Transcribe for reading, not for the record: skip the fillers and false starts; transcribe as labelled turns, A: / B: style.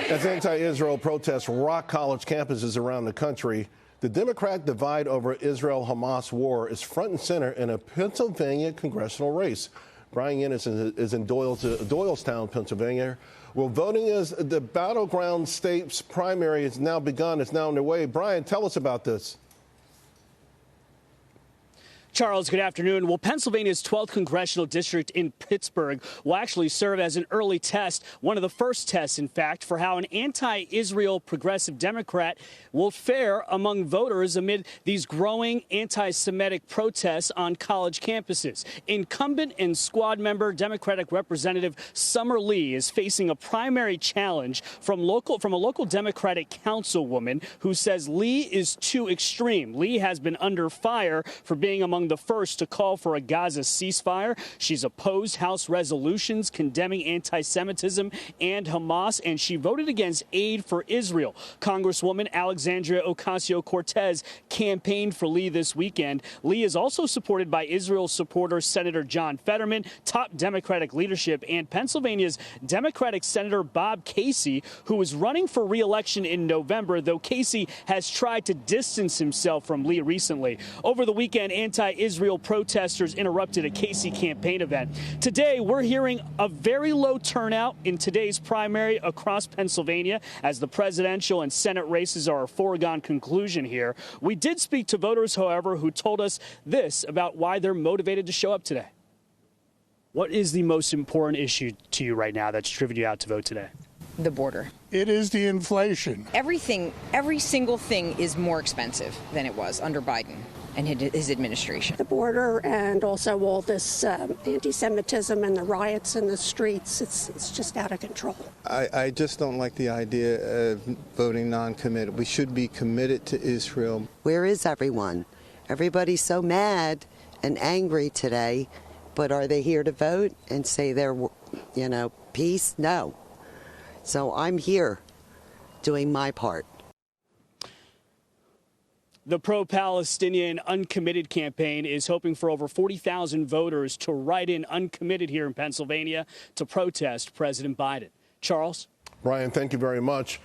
A: As anti-Israel protests rock college campuses around the country, the Democrat divide over Israel-Hamas war is front and center in a Pennsylvania congressional race. Brian Yennis is in Doylestown, Pennsylvania, where voting is the battleground state's primary has now begun. It's now underway. Brian, tell us about this.
B: Charles, good afternoon. Well, Pennsylvania's 12th congressional district in Pittsburgh will actually serve as an early test, one of the first tests, in fact, for how an anti-Israel progressive Democrat will fare among voters amid these growing anti-Semitic protests on college campuses. Incumbent and squad member Democratic Representative Summer Lee is facing a primary challenge from a local Democratic councilwoman who says Lee is too extreme. Lee has been under fire for being among the first to call for a Gaza ceasefire. She's opposed House resolutions condemning anti-Semitism and Hamas, and she voted against aid for Israel. Congresswoman Alexandria Ocasio-Cortez campaigned for Lee this weekend. Lee is also supported by Israel supporter Senator John Fetterman, top Democratic leadership, and Pennsylvania's Democratic Senator Bob Casey, who is running for re-election in November, though Casey has tried to distance himself from Lee recently. Over the weekend, anti-Israel protesters interrupted a Casey campaign event. Today, we're hearing a very low turnout in today's primary across Pennsylvania, as the presidential and Senate races are a foregone conclusion here. We did speak to voters, however, who told us this about why they're motivated to show up today. What is the most important issue to you right now that's driven you out to vote today?
C: The border.
D: It is the inflation.
C: Every single thing is more expensive than it was under Biden and his administration.
E: The border and also all this anti-Semitism and the riots in the streets, it's just out of control.
F: I just don't like the idea of voting non-committed. We should be committed to Israel.
G: Where is everyone? Everybody's so mad and angry today, but are they here to vote and say they're, peace? No. So I'm here doing my part.
B: The pro-Palestinian Uncommitted campaign is hoping for over 40,000 voters to write in uncommitted here in Pennsylvania to protest President Biden. Charles?
A: Brian, thank you very much.